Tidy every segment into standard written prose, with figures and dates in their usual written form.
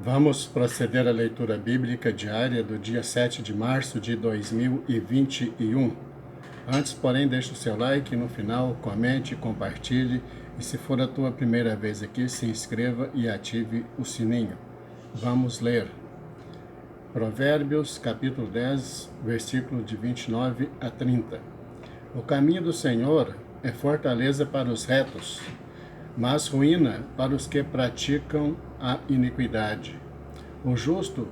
Vamos proceder à leitura bíblica diária do dia 7 de março de 2021. Antes, porém, deixe o seu like, no final, comente, compartilhe e, se for a tua primeira vez aqui, se inscreva e ative o sininho. Vamos ler Provérbios, capítulo 10, versículos de 29 a 30. O caminho do Senhor é fortaleza para os retos, mas ruína para os que praticam a iniquidade. O justo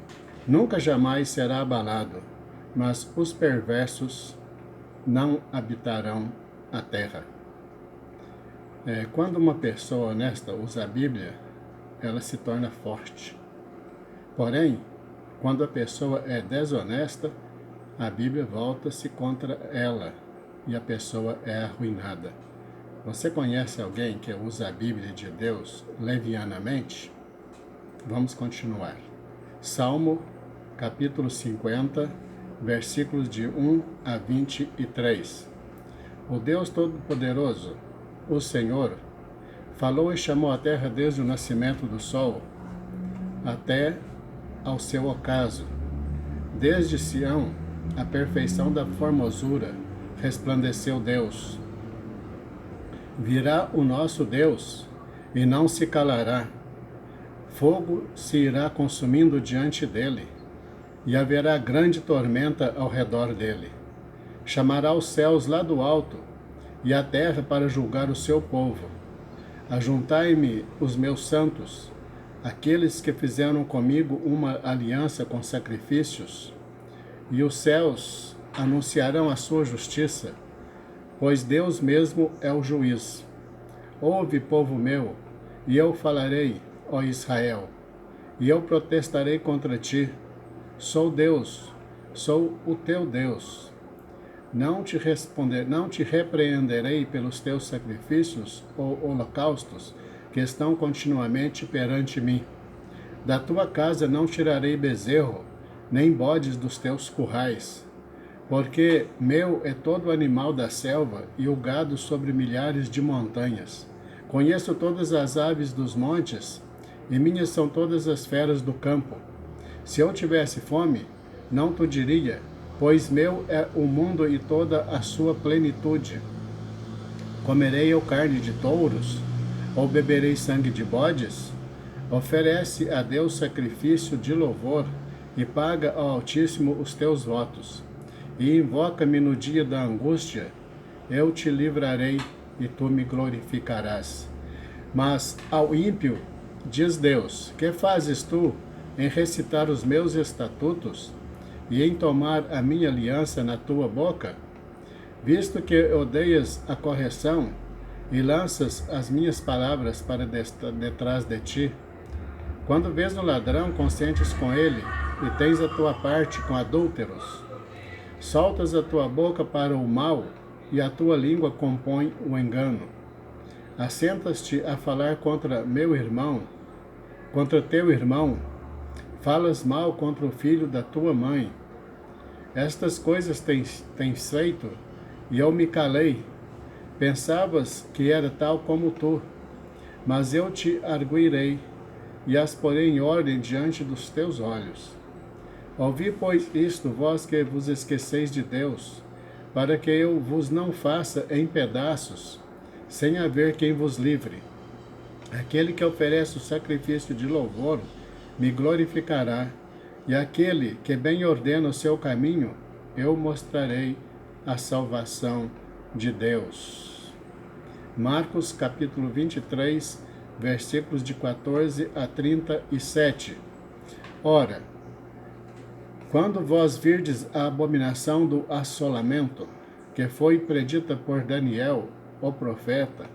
nunca jamais será abalado, mas os perversos não habitarão a terra. Quando uma pessoa honesta usa a Bíblia, ela se torna forte. Porém, quando a pessoa é desonesta, a Bíblia volta-se contra ela e a pessoa é arruinada. Você conhece alguém que usa a Bíblia de Deus levianamente? Vamos continuar. Salmo, capítulo 50, versículos de 1 a 23. O Deus Todo-Poderoso, o Senhor, falou e chamou a terra desde o nascimento do sol até ao seu ocaso. Desde Sião, a perfeição da formosura, resplandeceu Deus. Virá o nosso Deus e não se calará. Fogo se irá consumindo diante dele, e haverá grande tormenta ao redor dele. Chamará os céus lá do alto, e a terra para julgar o seu povo. Ajuntai-me os meus santos, aqueles que fizeram comigo uma aliança com sacrifícios, e os céus anunciarão a sua justiça, pois Deus mesmo é o juiz. Ouve, povo meu, e eu falarei, ó Israel, e eu protestarei contra ti. Sou Deus, sou o teu Deus. Não te repreenderei pelos teus sacrifícios ou holocaustos que estão continuamente perante mim. Da tua casa não tirarei bezerro, nem bodes dos teus currais, porque meu é todo animal da selva e o gado sobre milhares de montanhas. Conheço todas as aves dos montes, e minhas são todas as feras do campo. Se eu tivesse fome, não tu diria, pois meu é o mundo e toda a sua plenitude. Comerei eu carne de touros, ou beberei sangue de bodes? Oferece a Deus sacrifício de louvor, e paga ao Altíssimo os teus votos. E invoca-me no dia da angústia, eu te livrarei e tu me glorificarás. Mas ao ímpio, diz Deus, que fazes tu em recitar os meus estatutos e em tomar a minha aliança na tua boca? Visto que odeias a correção e lanças as minhas palavras para detrás de ti, quando vês o ladrão, consentes com ele, e tens a tua parte com adúlteros. Soltas a tua boca para o mal, e a tua língua compõe o engano. Assentas-te a falar contra meu irmão, contra teu irmão, falas mal contra o filho da tua mãe. Estas coisas tens feito, e eu me calei. Pensavas que era tal como tu, mas eu te arguirei, e as porei em ordem diante dos teus olhos. Ouvi, pois, isto, vós que vos esqueceis de Deus, para que eu vos não faça em pedaços, sem haver quem vos livre. Aquele que oferece o sacrifício de louvor me glorificará, e aquele que bem ordena o seu caminho, eu mostrarei a salvação de Deus. Marcos capítulo 23, versículos de 14 a 37. Ora, quando vós virdes a abominação do assolamento, que foi predita por Daniel, o profeta,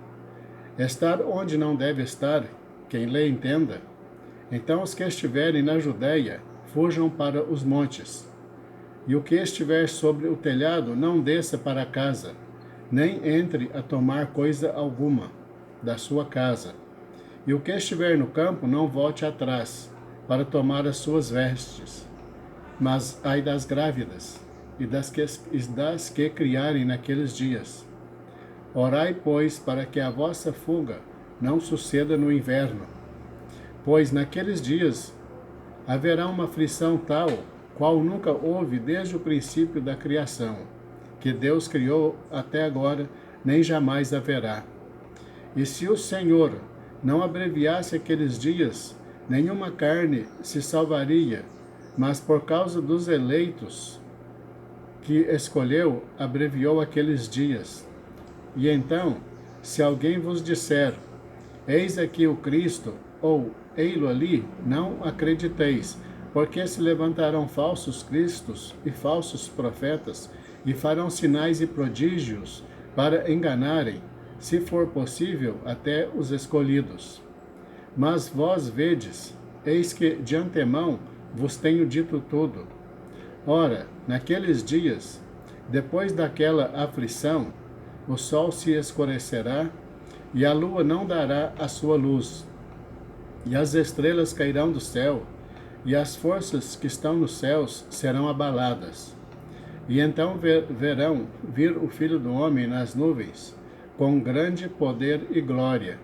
estar onde não deve estar, quem lê entenda, então os que estiverem na Judéia, fujam para os montes, e o que estiver sobre o telhado, não desça para casa, nem entre a tomar coisa alguma da sua casa. E o que estiver no campo, não volte atrás, para tomar as suas vestes. Mas ai das grávidas, e das que criarem naqueles dias. Orai, pois, para que a vossa fuga não suceda no inverno. Pois naqueles dias Haverá uma aflição tal, qual nunca houve desde o princípio da criação, que Deus criou até agora, nem jamais haverá. E se o Senhor não abreviasse aqueles dias, nenhuma carne se salvaria, mas por causa dos eleitos que escolheu, abreviou aqueles dias. E então, se alguém vos disser, eis aqui o Cristo, ou ei-lo ali, não acrediteis, porque se levantarão falsos cristos e falsos profetas, e farão sinais e prodígios para enganarem, se for possível, até os escolhidos. Mas vós vedes, eis que de antemão vos tenho dito tudo. Ora, naqueles dias, depois daquela aflição, o sol se escurecerá, e a lua não dará a sua luz, e as estrelas cairão do céu, e as forças que estão nos céus serão abaladas. E então verão vir o Filho do Homem nas nuvens, com grande poder e glória.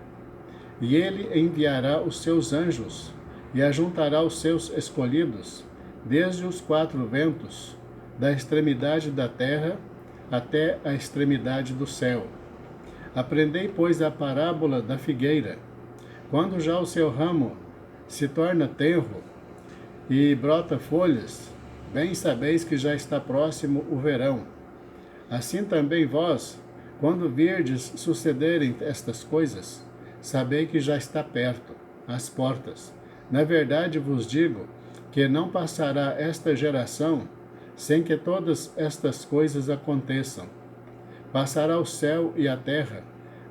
E ele enviará os seus anjos, e ajuntará os seus escolhidos, desde os quatro ventos, da extremidade da terra até a extremidade do céu. Aprendei, pois, a parábola da figueira. Quando já o seu ramo se torna tenro e brota folhas, bem sabeis que já está próximo o verão. Assim também vós, quando virdes sucederem estas coisas, sabei que já está perto, às portas. Na verdade vos digo que não passará esta geração sem que todas estas coisas aconteçam. Passará o céu e a terra,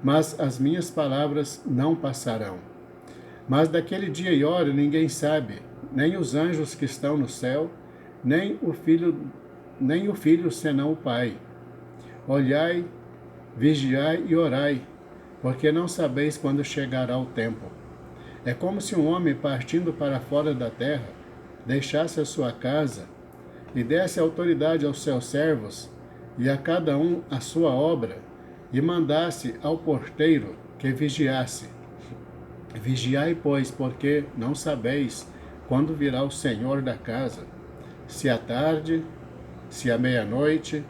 mas as minhas palavras não passarão. Mas daquele dia e hora ninguém sabe, nem os anjos que estão no céu, nem o filho senão o Pai. Olhai, vigiai e orai, porque não sabeis quando chegará o tempo. É como se um homem partindo para fora da terra deixasse a sua casa e desse autoridade aos seus servos e a cada um a sua obra, e mandasse ao porteiro que vigiasse. Vigiai, pois, porque não sabeis quando virá o Senhor da casa, se à tarde, se à meia-noite,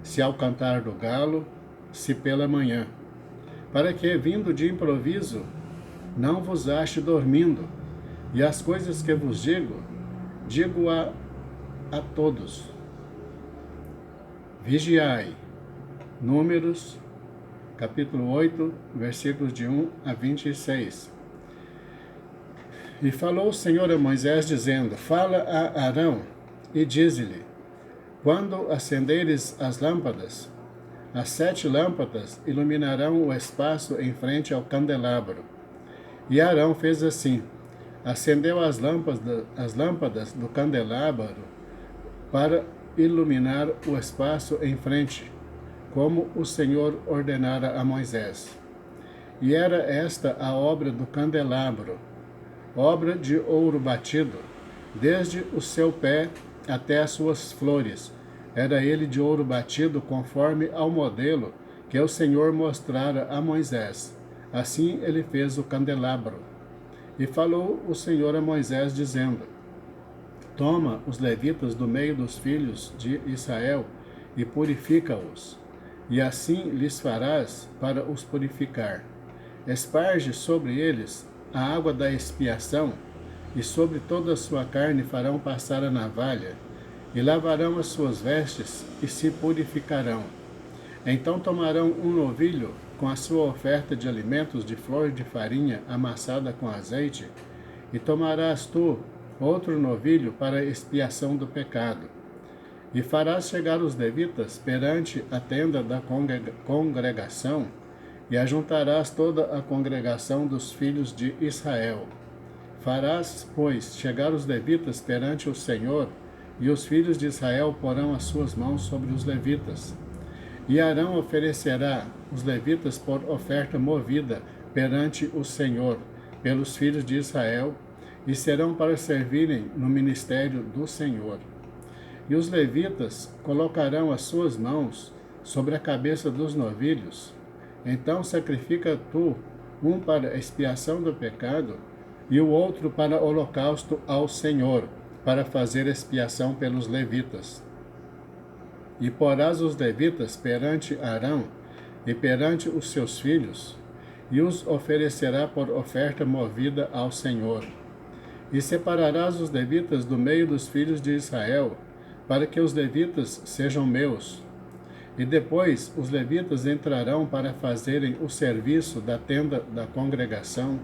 se ao cantar do galo, se pela manhã, para que, vindo de improviso, não vos ache dormindo. E as coisas que vos digo a todos. Vigiai. Números, capítulo 8, versículos de 1 a 26. E falou o Senhor a Moisés, dizendo, fala a Arão, e dize-lhe, quando acenderes as lâmpadas, as 7 lâmpadas iluminarão o espaço em frente ao candelabro. E Arão fez assim, acendeu as lâmpadas do candelabro para iluminar o espaço em frente, como o Senhor ordenara a Moisés. E era esta a obra do candelabro, obra de ouro batido, desde o seu pé até as suas flores. Era ele de ouro batido conforme ao modelo que o Senhor mostrara a Moisés. Assim ele fez o candelabro. E falou o Senhor a Moisés, dizendo, toma os levitas do meio dos filhos de Israel e purifica-os, e assim lhes farás para os purificar. Esparge sobre eles a água da expiação, e sobre toda a sua carne farão passar a navalha, e lavarão as suas vestes, e se purificarão. Então tomarão um novilho com a sua oferta de alimentos de flor de farinha amassada com azeite, e tomarás tu outro novilho para expiação do pecado. E farás chegar os levitas perante a tenda da congregação, e ajuntarás toda a congregação dos filhos de Israel. Farás, pois, chegar os levitas perante o Senhor, e os filhos de Israel porão as suas mãos sobre os levitas. E Arão oferecerá os levitas por oferta movida perante o Senhor, pelos filhos de Israel, e serão para servirem no ministério do Senhor. E os levitas colocarão as suas mãos sobre a cabeça dos novilhos. Então sacrifica tu um para expiação do pecado, e o outro para holocausto ao Senhor, para fazer expiação pelos levitas. E porás os levitas perante Arão e perante os seus filhos, e os oferecerá por oferta movida ao Senhor. E separarás os levitas do meio dos filhos de Israel, para que os levitas sejam meus. E depois os levitas entrarão para fazerem o serviço da tenda da congregação,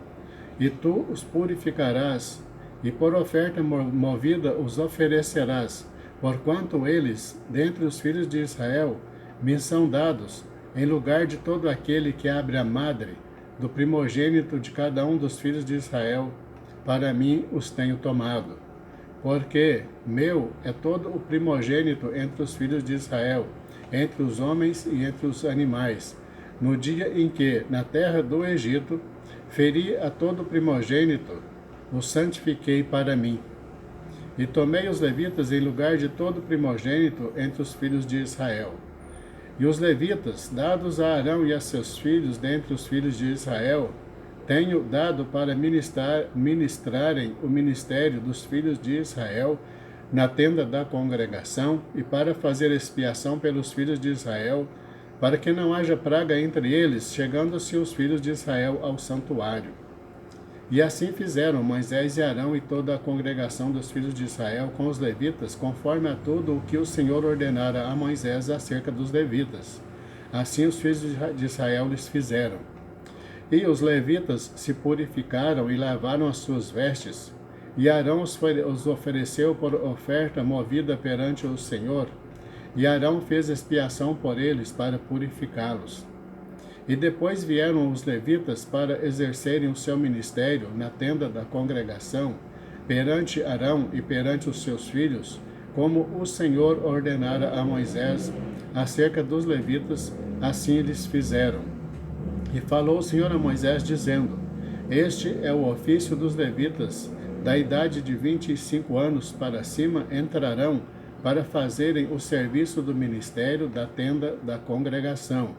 e tu os purificarás, e por oferta movida os oferecerás, porquanto eles, dentre os filhos de Israel, me são dados, em lugar de todo aquele que abre a madre, do primogênito de cada um dos filhos de Israel, para mim os tenho tomado. Porque meu é todo o primogênito entre os filhos de Israel, entre os homens e entre os animais, no dia em que, na terra do Egito, feri a todo primogênito, o santifiquei para mim. E tomei os levitas em lugar de todo primogênito entre os filhos de Israel. E os levitas, dados a Arão e a seus filhos dentre os filhos de Israel, tenho dado para ministrarem o ministério dos filhos de Israel na tenda da congregação e para fazer expiação pelos filhos de Israel, para que não haja praga entre eles, chegando-se os filhos de Israel ao santuário. E assim fizeram Moisés e Arão e toda a congregação dos filhos de Israel com os levitas, conforme a tudo o que o Senhor ordenara a Moisés acerca dos levitas. Assim os filhos de Israel lhes fizeram. E os levitas se purificaram e lavaram as suas vestes, e Arão os ofereceu por oferta movida perante o Senhor, e Arão fez expiação por eles para purificá-los. E depois vieram os levitas para exercerem o seu ministério na tenda da congregação, perante Arão e perante os seus filhos, como o Senhor ordenara a Moisés acerca dos levitas, assim eles fizeram. E falou o Senhor a Moisés, dizendo: Este é o ofício dos levitas, da idade de 25 anos para cima entrarão para fazerem o serviço do ministério da tenda da congregação.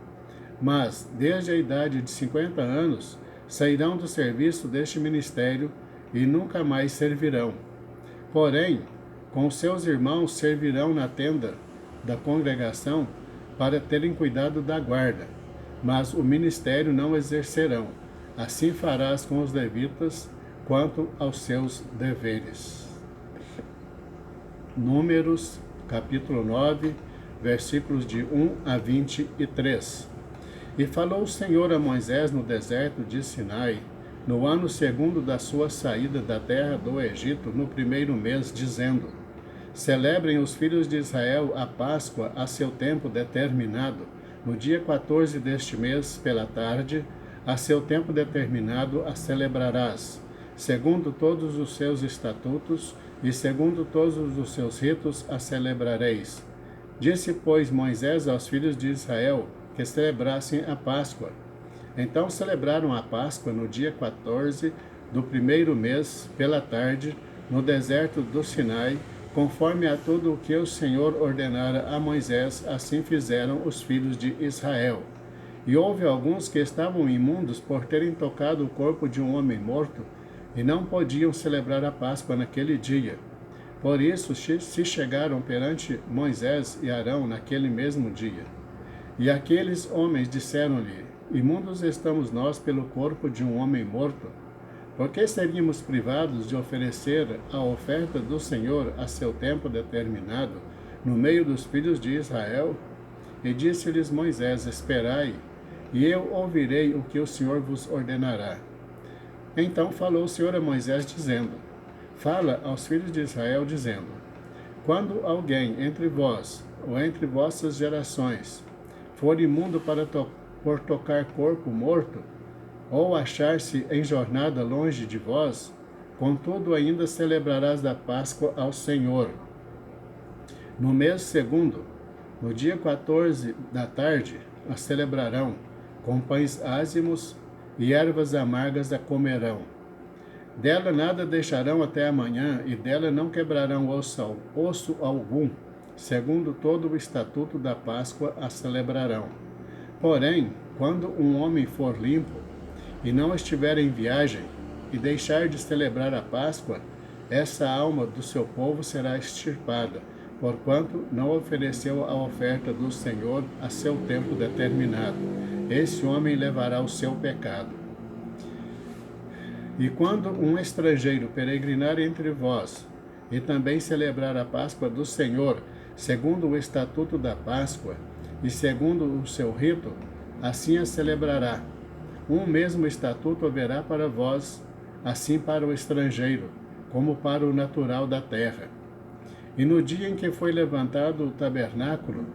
Mas, desde a idade de 50 anos, sairão do serviço deste ministério e nunca mais servirão. Porém, com seus irmãos servirão na tenda da congregação para terem cuidado da guarda, mas o ministério não exercerão. Assim farás com os levitas quanto aos seus deveres. Números, capítulo 9, versículos de 1 a 23. E falou o Senhor a Moisés no deserto de Sinai, no ano segundo da sua saída da terra do Egito, no primeiro mês, dizendo: Celebrem os filhos de Israel a Páscoa a seu tempo determinado, no dia 14 deste mês, pela tarde, a seu tempo determinado a celebrarás, segundo todos os seus estatutos e segundo todos os seus ritos a celebrareis. Disse, pois, Moisés aos filhos de Israel que celebrassem a Páscoa. Então celebraram a Páscoa no dia 14 do primeiro mês, pela tarde, no deserto do Sinai, conforme a tudo o que o Senhor ordenara a Moisés, assim fizeram os filhos de Israel. E houve alguns que estavam imundos por terem tocado o corpo de um homem morto, e não podiam celebrar a Páscoa naquele dia. Por isso se chegaram perante Moisés e Arão naquele mesmo dia. E aqueles homens disseram-lhe: Imundos estamos nós pelo corpo de um homem morto. Por que seríamos privados de oferecer a oferta do Senhor a seu tempo determinado, no meio dos filhos de Israel? E disse-lhes Moisés: Esperai, e eu ouvirei o que o Senhor vos ordenará. Então falou o Senhor a Moisés, dizendo: Fala aos filhos de Israel, dizendo: Quando alguém entre vós, ou entre vossas gerações, for imundo por tocar corpo morto, ou achar-se em jornada longe de vós, contudo ainda celebrarás da Páscoa ao Senhor. No mês segundo, no dia 14 da tarde, a celebrarão, com pães ázimos e ervas amargas a comerão. Dela nada deixarão até amanhã, e dela não quebrarão osso algum, segundo todo o estatuto da Páscoa a celebrarão. Porém, quando um homem for limpo, e não estiver em viagem, e deixar de celebrar a Páscoa, essa alma do seu povo será extirpada, porquanto não ofereceu a oferta do Senhor a seu tempo determinado. Esse homem levará o seu pecado. E quando um estrangeiro peregrinar entre vós, e também celebrar a Páscoa do Senhor, segundo o estatuto da Páscoa, e segundo o seu rito, assim a celebrará. Um mesmo estatuto haverá para vós, assim para o estrangeiro, como para o natural da terra. E no dia em que foi levantado o tabernáculo,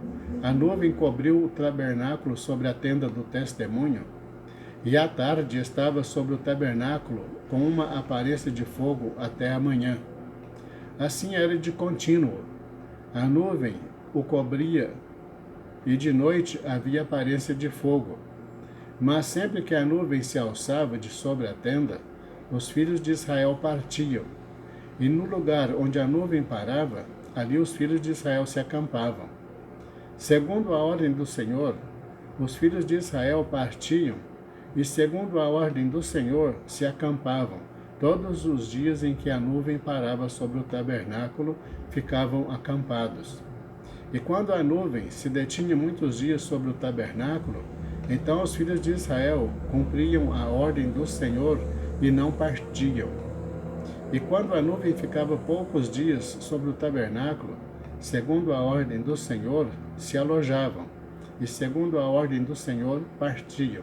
a nuvem cobriu o tabernáculo sobre a tenda do testemunho, e à tarde estava sobre o tabernáculo com uma aparência de fogo até a manhã. Assim era de contínuo. A nuvem o cobria, e de noite havia aparência de fogo. Mas sempre que a nuvem se alçava de sobre a tenda, os filhos de Israel partiam. E no lugar onde a nuvem parava, ali os filhos de Israel se acampavam. Segundo a ordem do Senhor, os filhos de Israel partiam, e segundo a ordem do Senhor se acampavam. Todos os dias em que a nuvem parava sobre o tabernáculo, ficavam acampados. E quando a nuvem se detinha muitos dias sobre o tabernáculo, então os filhos de Israel cumpriam a ordem do Senhor e não partiam. E quando a nuvem ficava poucos dias sobre o tabernáculo, segundo a ordem do Senhor, se alojavam, e segundo a ordem do Senhor, partiam.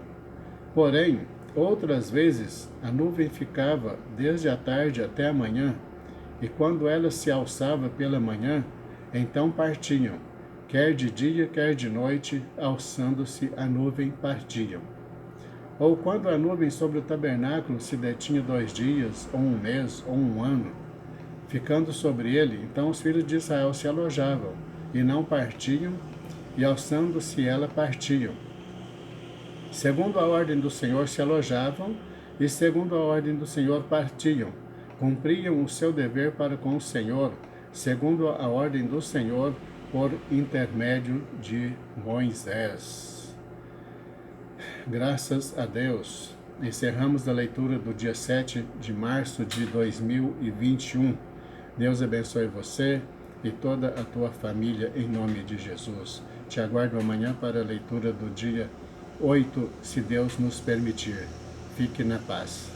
Porém, outras vezes a nuvem ficava desde a tarde até a manhã, e quando ela se alçava pela manhã, então partiam, quer de dia, quer de noite, alçando-se a nuvem, partiam. Ou quando a nuvem sobre o tabernáculo se detinha 2 dias, ou 1 mês, ou 1 ano, ficando sobre ele, então os filhos de Israel se alojavam, e não partiam, e alçando-se ela, partiam. Segundo a ordem do Senhor se alojavam, e segundo a ordem do Senhor partiam, cumpriam o seu dever para com o Senhor, segundo a ordem do Senhor, por intermédio de Moisés. Graças a Deus. Encerramos a leitura do dia 7 de março de 2021. Deus abençoe você e toda a tua família em nome de Jesus. Te aguardo amanhã para a leitura do dia 8, se Deus nos permitir. Fique na paz.